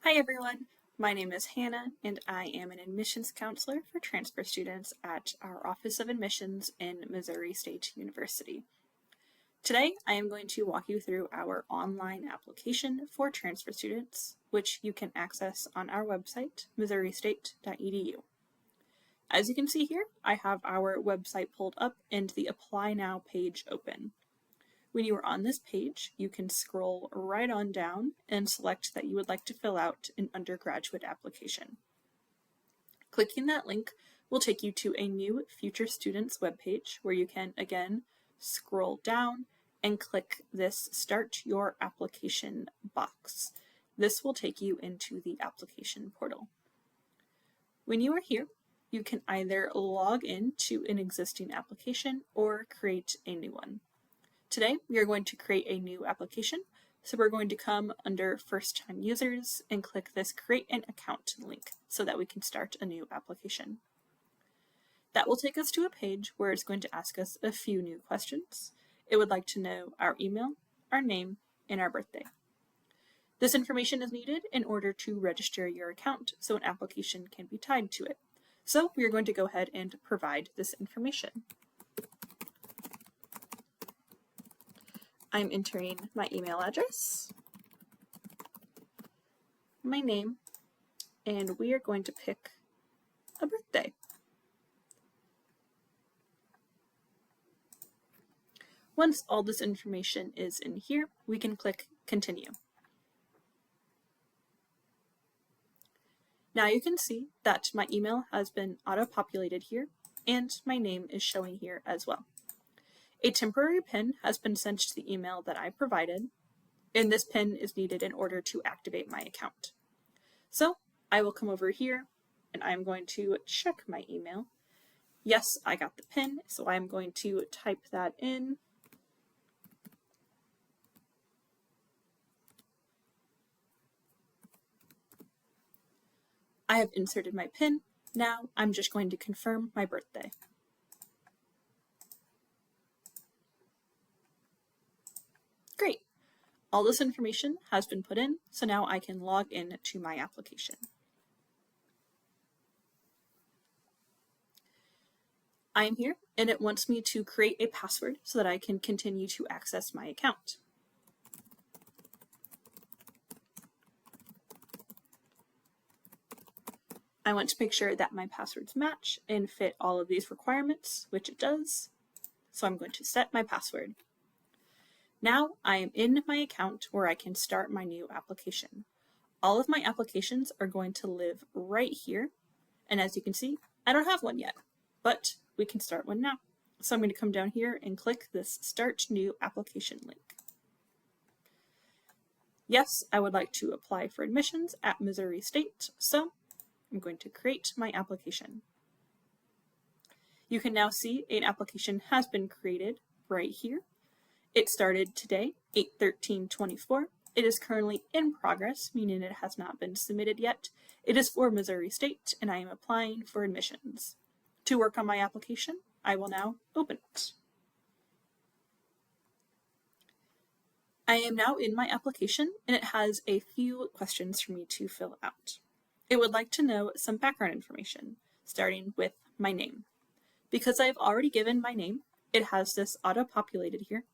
Hi everyone, my name is Hannah and I am an admissions counselor for transfer students at our Office of Admissions in Missouri State University. Today I am going to walk you through our online application for transfer students, which you can access on our website, missourustate.edu. As you can see here, I have our website pulled up and the Apply Now page open. When you are on this page, you can scroll right on down and select that you would like to fill out an undergraduate application. Clicking that link will take you to a new Future Students webpage where you can again scroll down and click this Start Your Application box. This will take you into the application portal. When you are here, you can either log in to an existing application or create a new one. Today, we are going to create a new application, so we're going to come under First-Time Users and click this Create an Account link so that we can start a new application. That will take us to a page where it's going to ask us a few new questions. It would like to know our email, our name, and our birthday. This information is needed in order to register your account so an application can be tied to it. So we are going to go ahead and provide this information. I'm entering my email address, my name, and we are going to pick a birthday. Once all this information is in here, we can click Continue. Now you can see that my email has been auto-populated here, and my name is showing here as well. A temporary PIN has been sent to the email that I provided, and this PIN is needed in order to activate my account. So I will come over here and I'm going to check my email. Yes, I got the PIN, so I'm going to type that in. I have inserted my PIN. Now I'm just going to confirm my birthday. Great. All this information has been put in, so now I can log in to my application. I am here, and it wants me to create a password so that I can continue to access my account. I want to make sure that my passwords match and fit all of these requirements, which it does. So I'm going to set my password. Now I am in my account where I can start my new application. All of my applications are going to live right here. And as you can see, I don't have one yet, but we can start one now. So I'm going to come down here and click this Start New Application link. Yes, I would like to apply for admissions at Missouri State, so I'm going to create my application. You can now see an application has been created right here. It started today, 8/13/24. It is currently in progress, meaning it has not been submitted yet. It is for Missouri State, and I am applying for admissions. To work on my application, I will now open it. I am now in my application, and it has a few questions for me to fill out. It would like to know some background information, starting with my name. Because I've already given my name, it has this auto-populated here.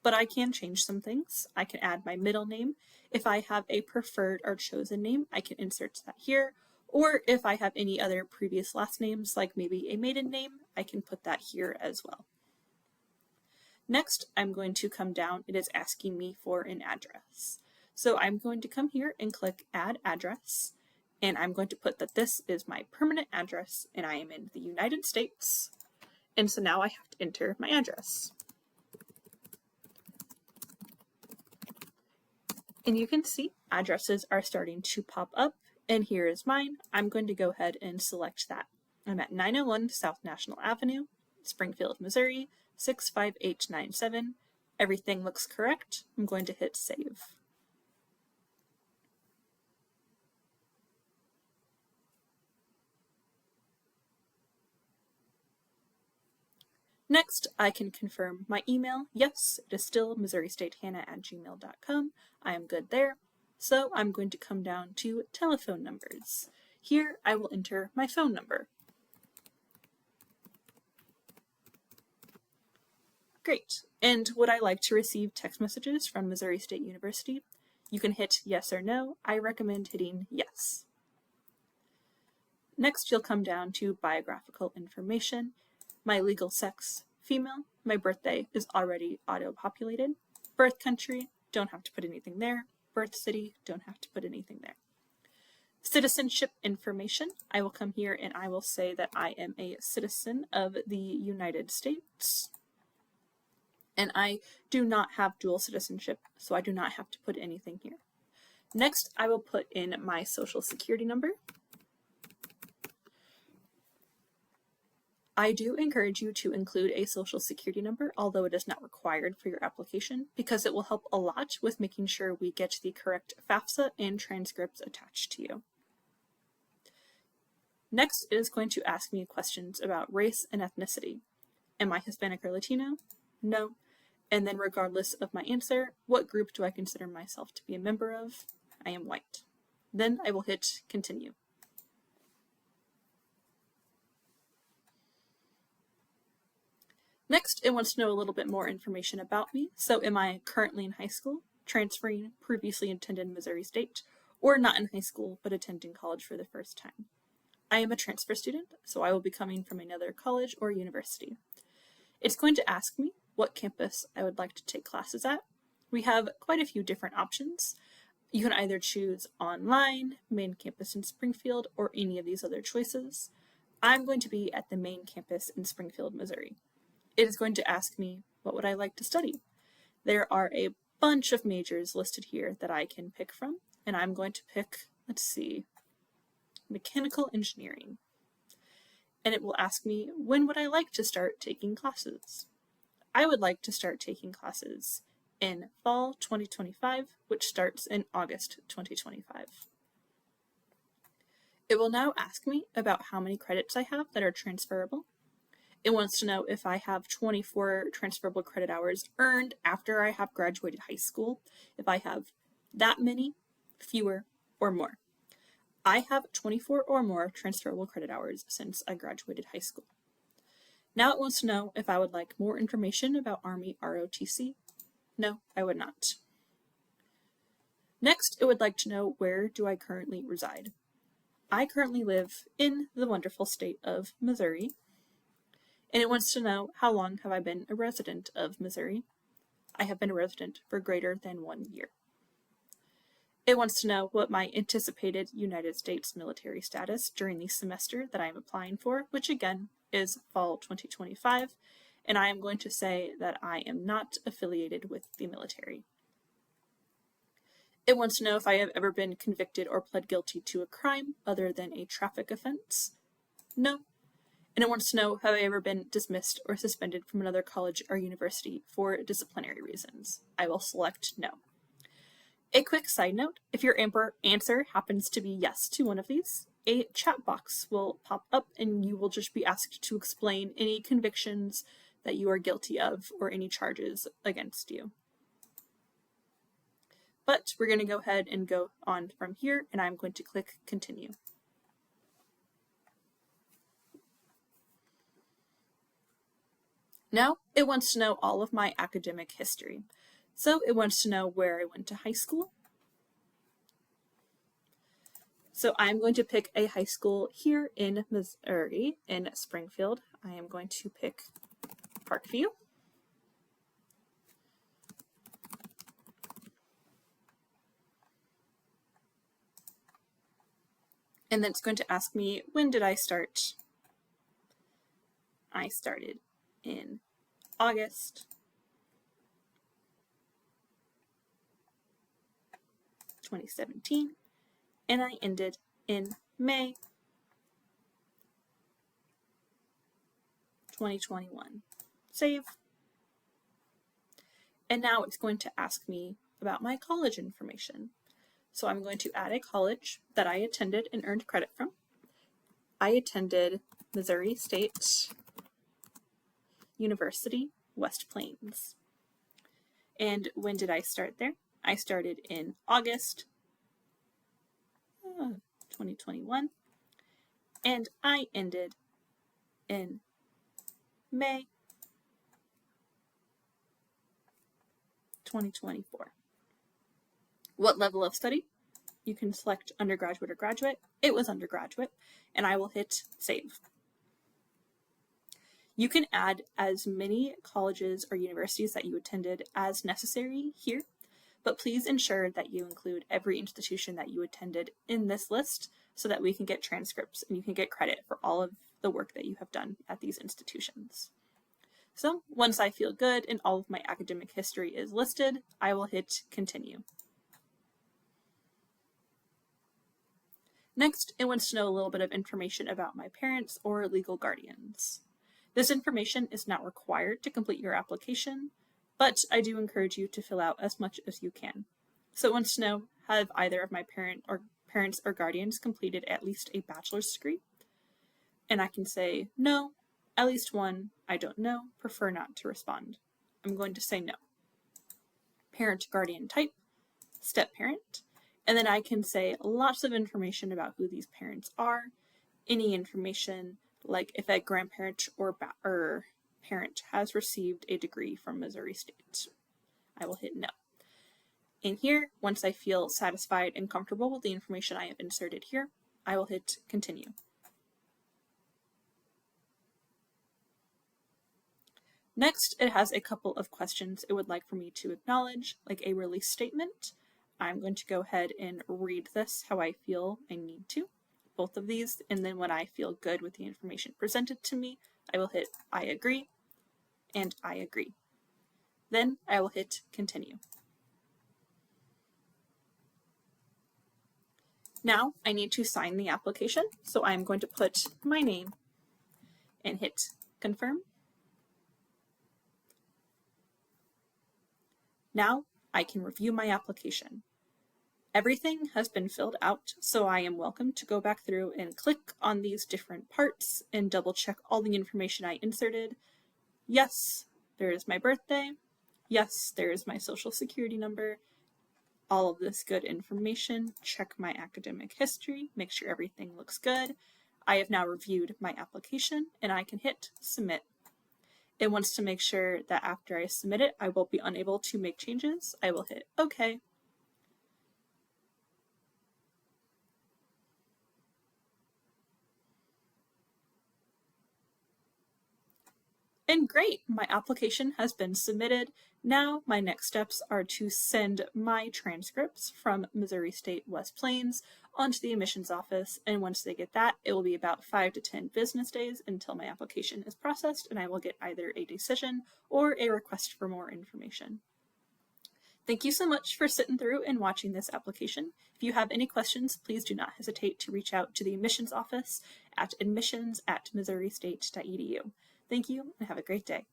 But I can change some things. I can add my middle name. If I have a preferred or chosen name, I can insert that here. Or if I have any other previous last names, like maybe a maiden name, I can put that here as well. Next, I'm going to come down. It is asking me for an address. So I'm going to come here and click Add Address. And I'm going to put that this is my permanent address and I am in the United States. And so now I have to enter my address. And you can see addresses are starting to pop up, and here is mine. I'm going to go ahead and select that. I'm at 901 South National Avenue, Springfield, Missouri, 65897. Everything looks correct. I'm going to hit save. Next, I can confirm my email. Yes, it is still MissouriStateHannah@gmail.com. I am good there. So I'm going to come down to telephone numbers. Here I will enter my phone number. Great. And would I like to receive text messages from Missouri State University? You can hit yes or no. I recommend hitting yes. Next, you'll come down to biographical information. My legal sex, female. My birthday is already auto-populated. Birth country, don't have to put anything there. Birth city, don't have to put anything there. Citizenship information, I will come here and I will say that I am a citizen of the United States. And I do not have dual citizenship, so I do not have to put anything here. Next, I will put in my social security number. I do encourage you to include a social security number, although it is not required for your application, because it will help a lot with making sure we get the correct FAFSA and transcripts attached to you. Next, it is going to ask me questions about race and ethnicity. Am I Hispanic or Latino? No. And then regardless of my answer, what group do I consider myself to be a member of? I am white. Then I will hit continue. Next, it wants to know a little bit more information about me. So am I currently in high school, transferring, previously attended Missouri State, or not in high school but attending college for the first time? I am a transfer student, so I will be coming from another college or university. It's going to ask me what campus I would like to take classes at. We have quite a few different options. You can either choose online, main campus in Springfield, or any of these other choices. I'm going to be at the main campus in Springfield, Missouri. It is going to ask me, what would I like to study? There are a bunch of majors listed here that I can pick from, and I'm going to pick, let's see, mechanical engineering. And it will ask me, when would I like to start taking classes? I would like to start taking classes in fall 2025, which starts in August 2025. It will now ask me about how many credits I have that are transferable. It wants to know if I have 24 transferable credit hours earned after I have graduated high school, if I have that many, fewer, or more. I have 24 or more transferable credit hours since I graduated high school. Now it wants to know if I would like more information about Army ROTC. No, I would not. Next, it would like to know, where do I currently reside? I currently live in the wonderful state of Missouri, and it wants to know, how long have I been a resident of Missouri? I have been a resident for greater than 1 year. It wants to know what my anticipated United States military status during the semester that I am applying for, which again is fall 2025, and I am going to say that I am not affiliated with the military. It wants to know if I have ever been convicted or pled guilty to a crime other than a traffic offense. No. And it wants to know, have I ever been dismissed or suspended from another college or university for disciplinary reasons? I will select no. A quick side note, if your answer happens to be yes to one of these, a chat box will pop up and you will just be asked to explain any convictions that you are guilty of or any charges against you. But we're going to go ahead and go on from here, and I'm going to click continue. Now it wants to know all of my academic history. So it wants to know where I went to high school. So I'm going to pick a high school here in Missouri, in Springfield. I am going to pick Parkview. And then it's going to ask me, when did I start? I started in August 2017, and I ended in May 2021. Save. And now it's going to ask me about my college information. So I'm going to add a college that I attended and earned credit from. I attended Missouri State University, West Plains. And when did I start there? I started in August 2021, and I ended in May 2024. What level of study? You can select undergraduate or graduate. It was undergraduate, and I will hit save. You can add as many colleges or universities that you attended as necessary here, but please ensure that you include every institution that you attended in this list so that we can get transcripts and you can get credit for all of the work that you have done at these institutions. So once I feel good and all of my academic history is listed, I will hit continue. Next, it wants to know a little bit of information about my parents or legal guardians. This information is not required to complete your application, but I do encourage you to fill out as much as you can. So it wants to know, have either of my parents or guardians completed at least a bachelor's degree? And I can say no, at least one, I don't know, prefer not to respond. I'm going to say no. Parent guardian type, step parent, and then I can say lots of information about who these parents are, any information like if a grandparent or parent has received a degree from Missouri State. I will hit no. And here, once I feel satisfied and comfortable with the information I have inserted here, I will hit continue. Next, it has a couple of questions it would like for me to acknowledge, like a release statement. I'm going to go ahead and read this how I feel I need to, both of these, and then when I feel good with the information presented to me, I will hit I agree, and I agree. Then I will hit continue. Now I need to sign the application, so I'm going to put my name and hit confirm. Now I can review my application. Everything has been filled out, so I am welcome to go back through and click on these different parts and double check all the information I inserted. Yes, there is my birthday. Yes, there is my social security number. All of this good information. Check my academic history, make sure everything looks good. I have now reviewed my application and I can hit submit. It wants to make sure that after I submit it, I will be unable to make changes. I will hit OK. And great, my application has been submitted. Now my next steps are to send my transcripts from Missouri State West Plains onto the admissions office, and once they get that, it will be about 5 to 10 business days until my application is processed and I will get either a decision or a request for more information. Thank you so much for sitting through and watching this application. If you have any questions, please do not hesitate to reach out to the admissions office at admissions@missouristate.edu. Thank you and have a great day.